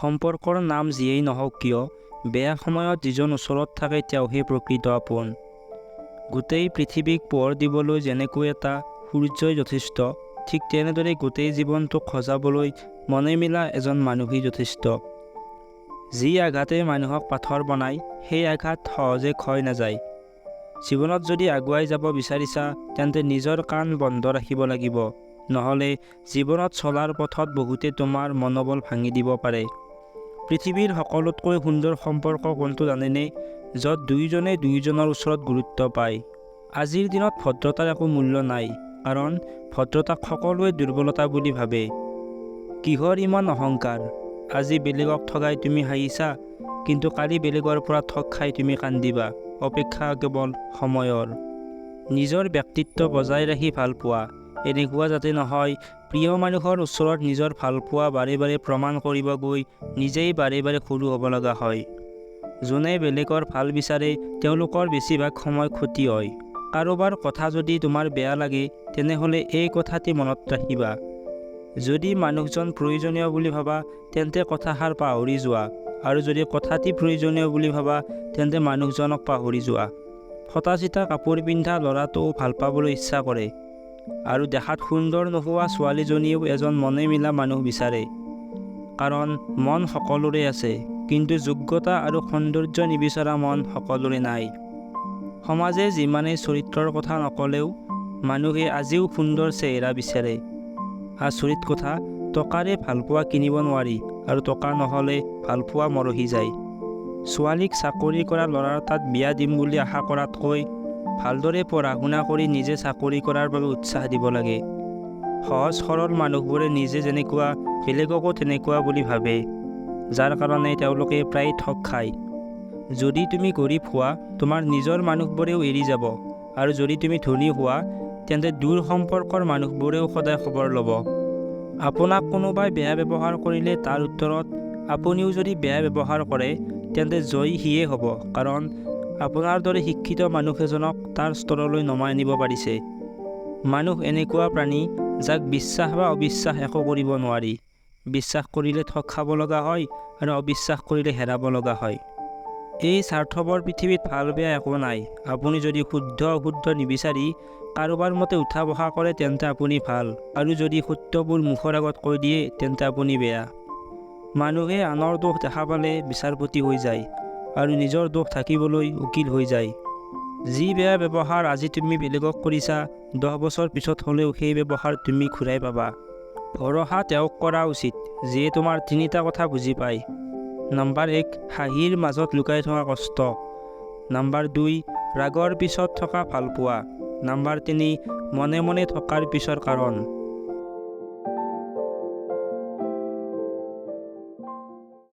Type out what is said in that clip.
সম্পৰ্কৰ নাম যিয়েই নহওক কিয়, বেয়া সময়ত যিজন ওচৰত থাকে তেওঁহে প্ৰকৃত আপোন। গোটেই পৃথিৱীক পোহৰ দিবলৈ যেনেকৈ এটা সূৰ্যই যথেষ্ট, ঠিক তেনেদৰে গোটেই জীৱনটোক সজাবলৈ মনে মিলা এজন মানুহেই যথেষ্ট। যি আঘাতে মানুহক পাথৰ বনায়, সেই আঘাত সহজে ক্ষয় নাযায়। জীৱনত যদি আগুৱাই যাব বিচাৰিছা, তেন্তে নিজৰ কাণ বন্ধ ৰাখিব লাগিব, নহ'লে জীৱনত চলাৰ পথত বহুতে তোমাৰ মনোবল ভাঙি দিব পাৰে। পৃথিৱীৰ সকলোতকৈ সুন্দৰ সম্পৰ্ক কোনটো জানেনে? য'ত দুয়োজনে দুয়োজনৰ ওচৰত গুৰুত্ব পায়। আজিৰ দিনত ভদ্ৰতাৰ একো মূল্য নাই, কাৰণ ভদ্ৰতাক সকলোৱে দুৰ্বলতা বুলি ভাবে। কিহৰ ইমান অহংকাৰ? আজি বেলেগক ঠগাই তুমি হাঁহিছা, কিন্তু কালি বেলেগৰ পৰা ঠগ খাই তুমি কান্দিবা। অপেক্ষা কেৱল সময়ৰ। নিজৰ ব্যক্তিত্ব বজাই ৰাখি ভাল পোৱা, এনেকুৱা যাতে নহয় প্ৰিয় মানুহৰ ওচৰত নিজৰ ভালপোৱা বাৰে বাৰে প্ৰমাণ কৰিব গৈ নিজেই বাৰে বাৰে সৰু হ'ব লগা হয়। যোনে বেলেগৰ ভাল বিচাৰে তেওঁলোকৰ বেছিভাগ সময় ক্ষতি হয়। কাৰোবাৰ কথা যদি তোমাৰ বেয়া লাগে, তেনেহ'লে এই কথাটি মনত ৰাখিবা। যদি মানুহজন প্ৰয়োজনীয় বুলি ভাবা, তেন্তে কথাষাৰ পাহৰি যোৱা, আৰু যদি কথাটি প্ৰয়োজনীয় বুলি ভাবা, তেন্তে মানুহজনক পাহৰি যোৱা। ফটা চিটা কাপোৰ পিন্ধা ল'ৰাটোও ভাল পাবলৈ ইচ্ছা কৰে, আৰু দেখাত সুন্দৰ নোহোৱা ছোৱালীজনীয়েও এজন মনে মিলা মানুহ বিচাৰে। কাৰণ মন সকলোৰে আছে, কিন্তু যোগ্যতা আৰু সৌন্দৰ্য নিবিচৰা মন সকলোৰে নাই। সমাজে যিমানেই চৰিত্ৰৰ কথা নকলেও, মানুহে আজিও সুন্দৰ চেহেৰা বিচাৰে। আচৰিত কথা, টকাৰে ভালপোৱা কিনিব নোৱাৰি, আৰু টকা নহ'লে ভালপোৱা মৰহি যায়। ছোৱালীক চাকৰি কৰা ল'ৰাৰ তাত বিয়া দিম বুলি আশা কৰাতকৈ ভালদৰে পঢ়া শুনা কৰি নিজে চাকৰি কৰাৰ বাবে উৎসাহ দিব লাগে। সহজ সৰল মানুহবোৰে নিজে যেনেকুৱা বেলেগকো তেনেকুৱা বুলি ভাবে, যাৰ কাৰণে তেওঁলোকে প্ৰায় ঠগ খায়। যদি তুমি গৰীব হোৱা, তোমাৰ নিজৰ মানুহবোৰেও এৰি যাব, আৰু যদি তুমি ধনী হোৱা, তেন্তে দূৰ সম্পৰ্কৰ মানুহবোৰেও সদায় খবৰ ল'ব। আপোনাক কোনোবাই বেয়া ব্যৱহাৰ কৰিলে তাৰ উত্তৰত আপুনিও যদি বেয়া ব্যৱহাৰ কৰে, তেন্তে জয়ী সিয়ে হ'ব, কাৰণ আপোনাৰ দৰে শিক্ষিত মানুহ এজনক তাৰ স্তৰলৈ নমাই আনিব পাৰিছে। মানুহ এনেকুৱা প্ৰাণী যাক বিশ্বাস বা অবিশ্বাস একো কৰিব নোৱাৰি। বিশ্বাস কৰিলে ঠগ খাব লগা হয়, আৰু অবিশ্বাস কৰিলে হেৰাব লগা হয়। এই স্বাৰ্থপৰ পৃথিৱীত ভাল বেয়া একো নাই। আপুনি যদি শুদ্ধ অশুদ্ধ নিবিচাৰি কাৰোবাৰ মতে উঠা বহা কৰে, তেন্তে আপুনি ভাল, আৰু যদি সত্যবোৰ মুখৰ আগত কৈ দিয়ে, তেন্তে আপুনি বেয়া। মানুহে আনৰ দোষ দেখা পালে বিচাৰপতি হৈ যায়, আৰু নিজৰ দোষ থাকিবলৈ উকিল হৈ যায়। যি বেয়া ব্যৱহাৰ আজি তুমি বেলেগক কৰিছা, 10 বছৰ পিছত হ'লেও সেই ব্যৱহাৰ তুমি ঘূৰাই পাবা। ভৰসা তেওঁক কৰা উচিত, যিয়ে তোমাৰ 3টা কথা বুজি পায়। নম্বৰ 1, হাঁহিৰ মাজত লুকাই থকা কষ্ট। নম্বৰ 2, ৰাগৰ পিছত থকা ভালপোৱা। নম্বৰ 3, মনে মনে থকাৰ পিছৰ কাৰণ।